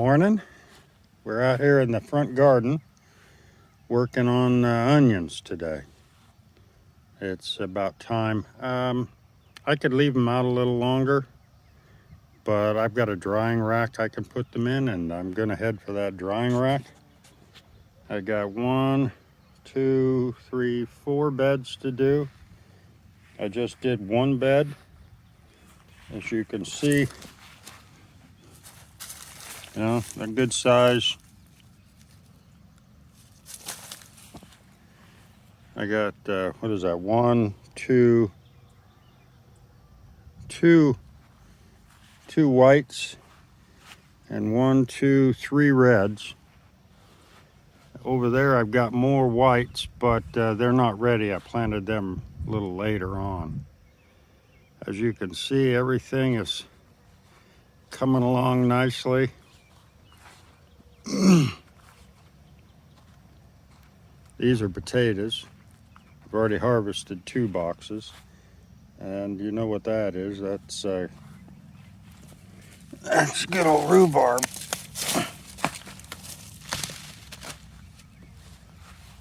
Morning. We're out here in the front garden working on onions today. It's about time. I could leave them out a little longer, but I've got a drying rack I can put them in, and I'm gonna head for that drying rack. I got 1, 2, 3, 4 beds to do. I just did one bed. As you can see, a good size. I got, what is that? 1, 2, 2 whites, and 1, 2, 3 reds. Over there I've got more whites, but they're not ready. I planted them a little later on. As you can see, everything is coming along nicely. These are potatoes. I've already harvested 2 boxes, and you know what that is. That's good old rhubarb.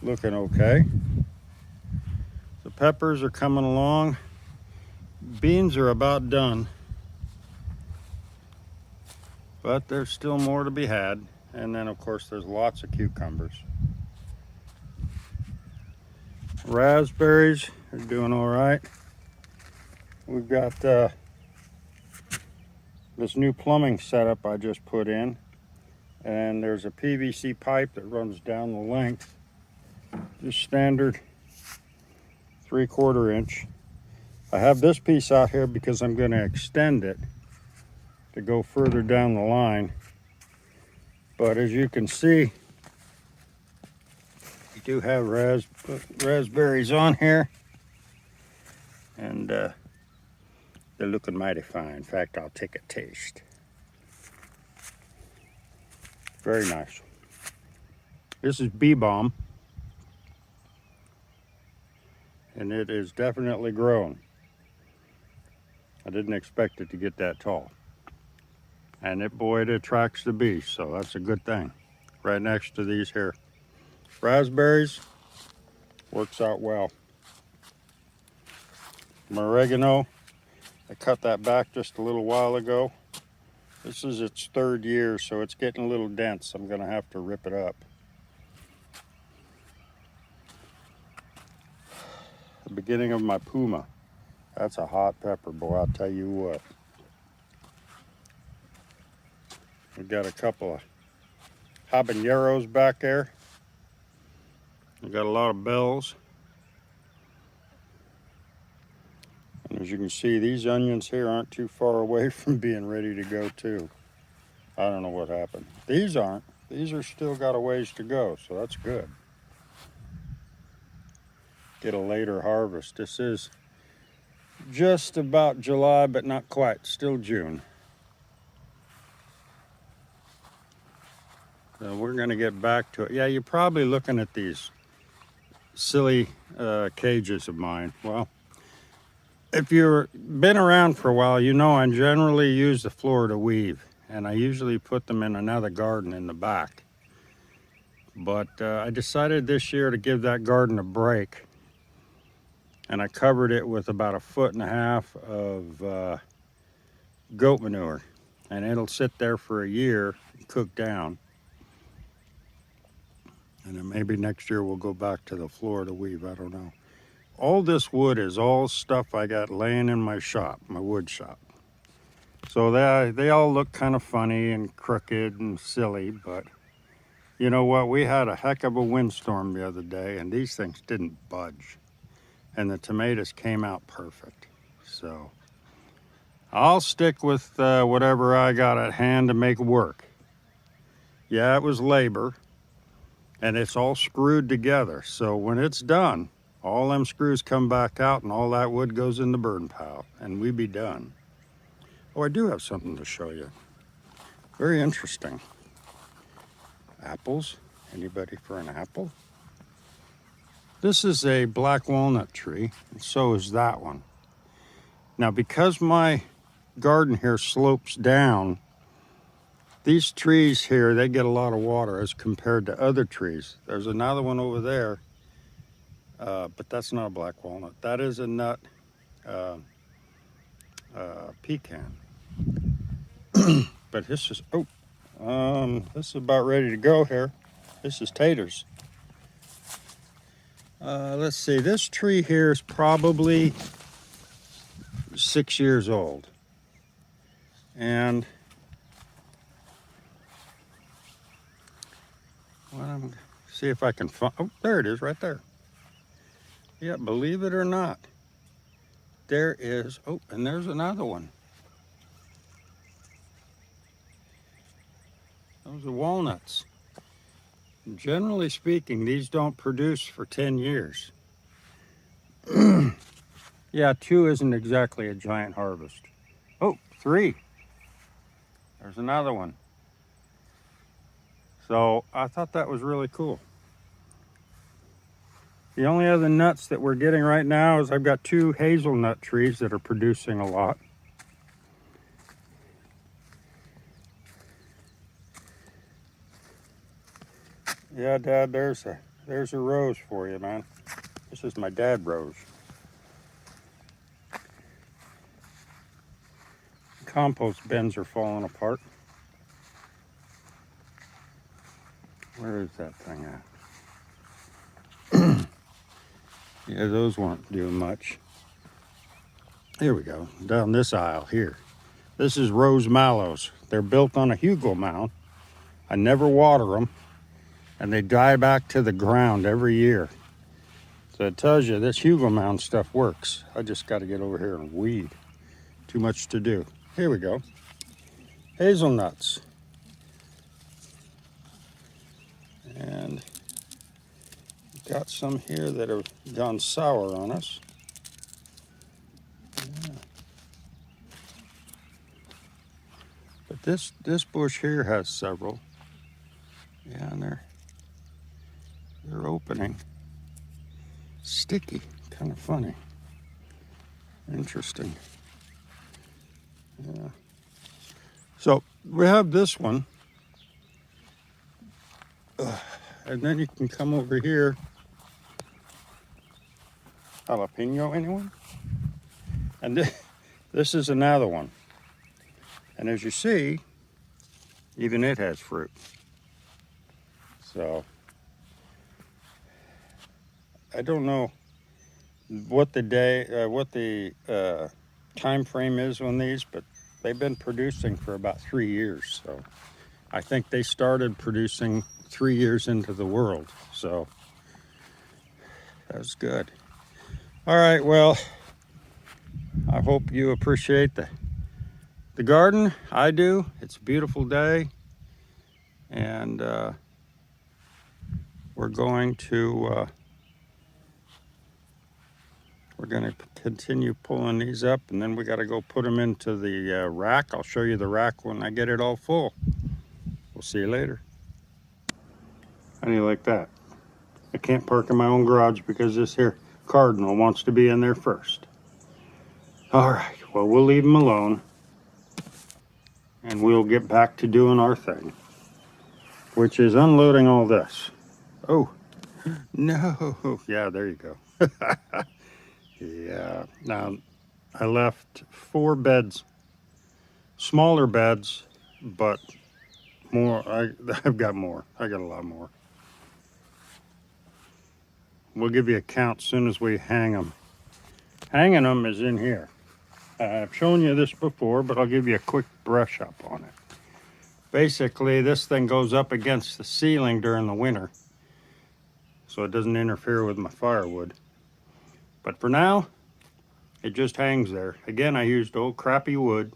Looking okay. The peppers are coming along. Beans are about done, but there's still more to be had. And then of course there's lots of cucumbers. Raspberries are doing all right. We've got this new plumbing setup I just put in, and there's a PVC pipe that runs down the length, just standard 3/4 inch. I have this piece out here because I'm going to extend it to go further down the line. But as you can see, we do have raspberries on here, and they're looking mighty fine. In fact, I'll take a taste. Very nice. This is bee balm, and it is definitely grown. I didn't expect it to get that tall. And it attracts the bees, so that's a good thing. Right next to these here raspberries, works out well. My oregano, I cut that back just a little while ago. This is its 3rd year, so it's getting a little dense. I'm gonna have to rip it up. The beginning of my puma. That's a hot pepper, boy, I'll tell you what. We've got a couple of habaneros back there. We've got a lot of bells. And as you can see, these onions here aren't too far away from being ready to go too. I don't know what happened. These aren't. These are still got a ways to go, so that's good. Get a later harvest. This is just about July, but not quite. Still June. So we're going to get back to it. Yeah, you're probably looking at these silly cages of mine. Well, if you've been around for a while, you know I generally use the Florida weave, and I usually put them in another garden in the back. But I decided this year to give that garden a break, and I covered it with about 1.5 feet of goat manure, and it'll sit there for a year and cook down. And then maybe next year we'll go back to the Florida weave, I don't know. All this wood is all stuff I got laying in my shop, my wood shop. So they all look kind of funny and crooked and silly, but you know what? We had a heck of a windstorm the other day, and these things didn't budge. And the tomatoes came out perfect. So I'll stick with whatever I got at hand to make work. Yeah, it was labor, and it's all screwed together. So when it's done, all them screws come back out and all that wood goes in the burn pile, and we be done. Oh, I do have something to show you. Very interesting. Apples. Anybody for an apple? This is a black walnut tree, and so is that one. Now, because my garden here slopes down, These trees here, they get a lot of water as compared to other trees. There's another one over there, but that's not a black walnut. That is a nut pecan. But this is, this is about ready to go here. This is taters. Let's see, this tree here is probably 6 years old. And well, I'm gonna see if I can find, oh, there it is right there. Yeah, believe it or not, there is, oh, and there's another one. Those are walnuts. Generally speaking, these don't produce for 10 years. Yeah, 2 isn't exactly a giant harvest. Oh, 3. There's another one. So I thought that was really cool. The only other nuts that we're getting right now is I've got 2 hazelnut trees that are producing a lot. Yeah, Dad, there's a rose for you, man. This is my dad rose. Compost bins are falling apart. Where is that thing at? Yeah, those weren't doing much. Here we go, down this aisle here. This is rose mallows. They're built on a hugel mound. I never water them, and they die back to the ground every year. So it tells you this hugel mound stuff works. I just got to get over here and weed. Too much to do. Here we go. Hazelnuts. And got some here that have gone sour on us. Yeah. But this bush here has several. Yeah, and they're opening. Sticky, kind of funny. Interesting. Yeah. So we have this one. And then you can come over here. Jalapeno, anyone? And this is another one. And as you see, even it has fruit. So I don't know what the time frame is on these, but they've been producing for about 3 years. So I think they started producing 3 years into the world. So that's good. All right, well, I hope you appreciate the garden. I do. It's a beautiful day, and we're going to continue pulling these up, and then we got to go put them into the rack. I'll show you the rack when I get it all full. We'll see you later. How do you like that? I can't park in my own garage because this here cardinal wants to be in there first. All right, well, we'll leave him alone, and we'll get back to doing our thing, which is unloading all this. Oh, no. Yeah, there you go. Yeah, now I left 4 beds, smaller beds, but more. I've got more. I got a lot more. We'll give you a count as soon as we hang them. Hanging them is in here. I've shown you this before, but I'll give you a quick brush up on it. Basically, this thing goes up against the ceiling during the winter, so it doesn't interfere with my firewood. But for now, it just hangs there. Again, I used old crappy wood.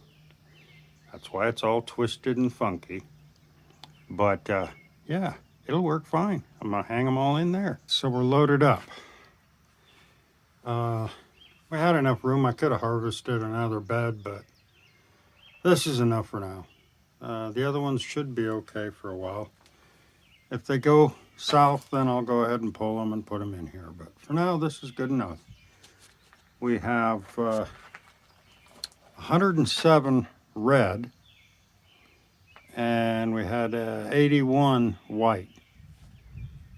That's why it's all twisted and funky. But yeah, it'll work fine. I'm gonna hang them all in there. So we're loaded up. We had enough room. I could have harvested another bed, but this is enough for now. The other ones should be okay for a while. If they go south, then I'll go ahead and pull them and put them in here. But for now, this is good enough. We have 107 red, and we had 81 white.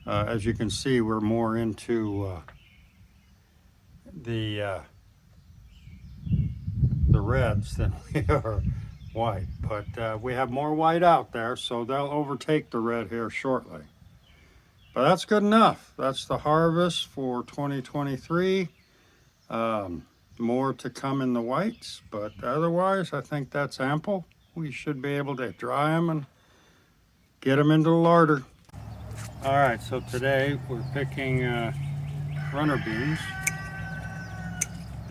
As you can see, we're more into the reds than we are white, but we have more white out there, so they'll overtake the red here shortly. But that's good enough. That's the harvest for 2023. More to come in the whites, but otherwise I think that's ample. We should be able to dry them and get them into the larder. All right, so today we're picking runner beans,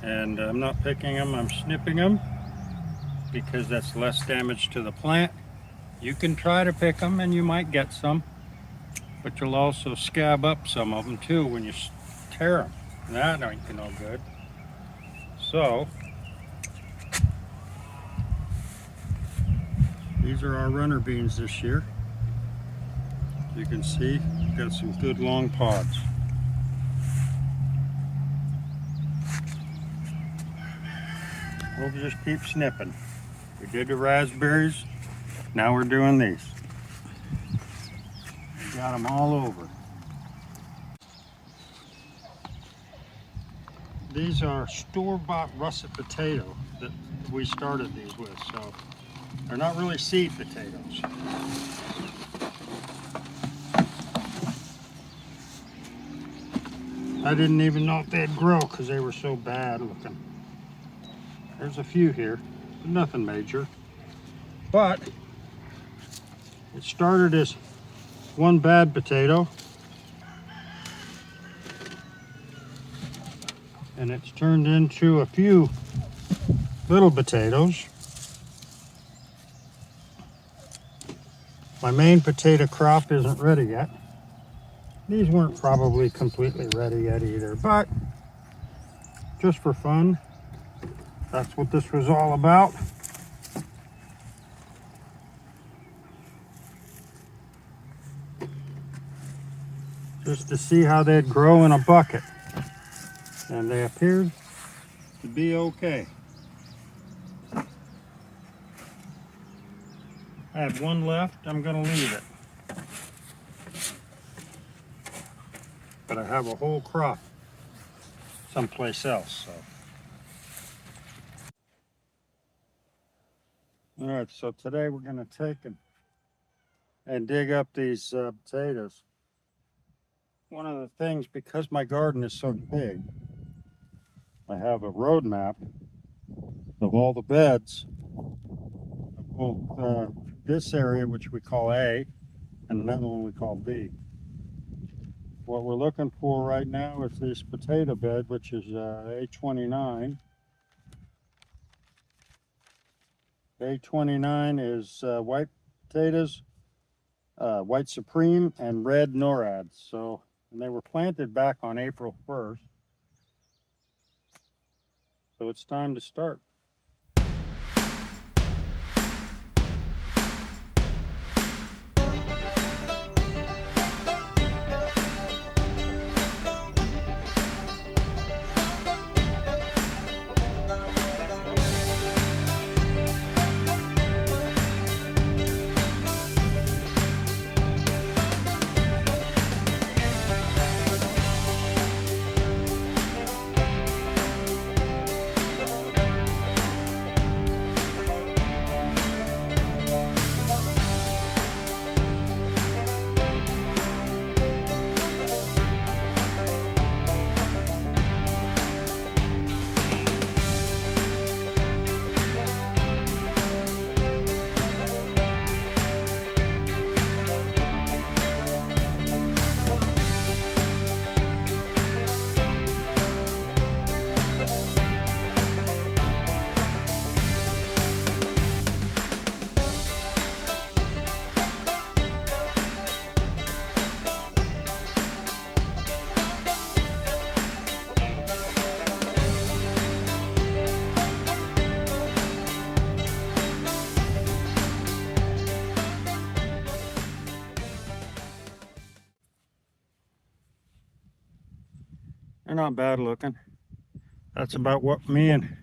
and I'm not picking them, I'm snipping them because that's less damage to the plant. You can try to pick them and you might get some, but you'll also scab up some of them too when you tear them. That ain't no good. So these are our runner beans this year. You can see we've got some good long pods. We'll just keep snipping. We did the raspberries, now we're doing these. We got them all over. These are store-bought russet potato that we started these with, so they're not really seed potatoes. I didn't even know if they'd grow because they were so bad looking. There's a few here, but nothing major. But it started as one bad potato, and it's turned into a few little potatoes. My main potato crop isn't ready yet. These weren't probably completely ready yet either, but just for fun, that's what this was all about. Just to see how they'd grow in a bucket. And they appeared to be okay. I have one left, I'm gonna leave it. But I have a whole crop someplace else, so. All right, so today we're gonna take and dig up these potatoes. One of the things, because my garden is so big, I have a road map of all the beds of both this area, which we call A, and another one we call B. What we're looking for right now is this potato bed, which is A29. A29 is white potatoes, white supreme, and red norads. So, and they were planted back on April 1st. So it's time to start. They're not bad looking. That's about what me and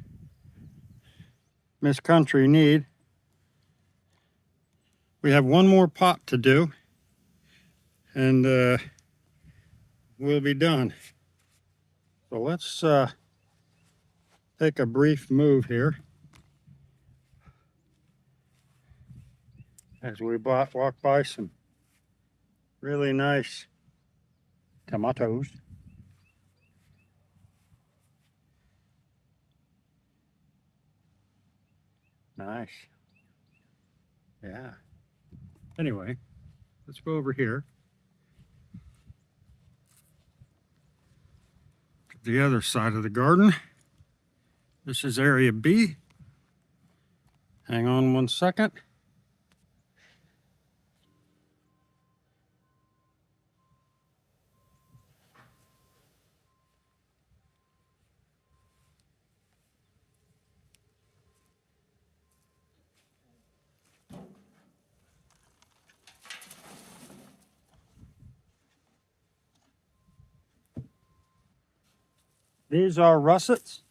Miss Country need. We have one more pot to do, and we'll be done. So let's take a brief move here as we walk by some really nice tomatoes. Nice. Yeah. Anyway, let's go over here to the other side of the garden. This is area B. Hang on one second. These are russets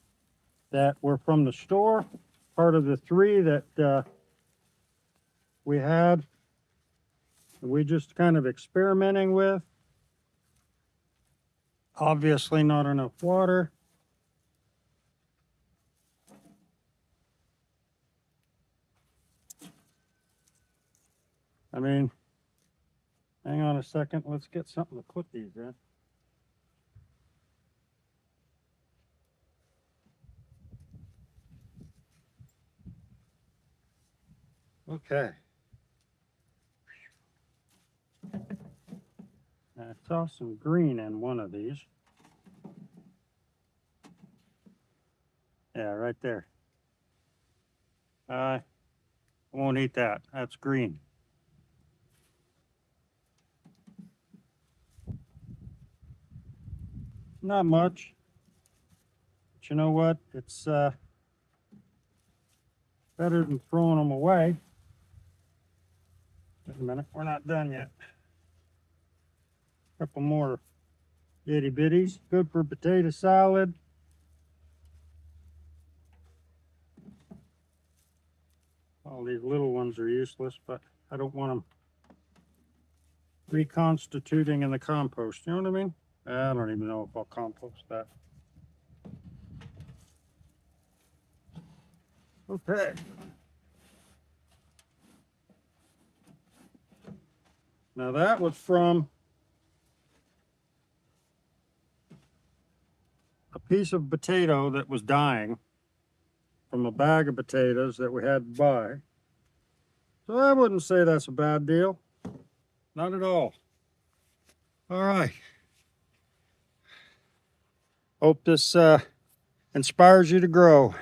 that were from the store, part of the 3 that we had. We just kind of experimenting with. Obviously not enough water. I mean, hang on a second. Let's get something to put these in. Okay. I saw some green in one of these. Yeah, right there. I won't eat that. That's green. Not much. But you know what? It's better than throwing them away. Wait a minute. We're not done yet. Couple more itty bitties. Good for potato salad. All these little ones are useless, but I don't want them reconstituting in the compost. You know what I mean? I don't even know if I'll compost that. Okay. Now that was from a piece of potato that was dying from a bag of potatoes that we had to buy. So I wouldn't say that's a bad deal. Not at all. All right. Hope this inspires you to grow.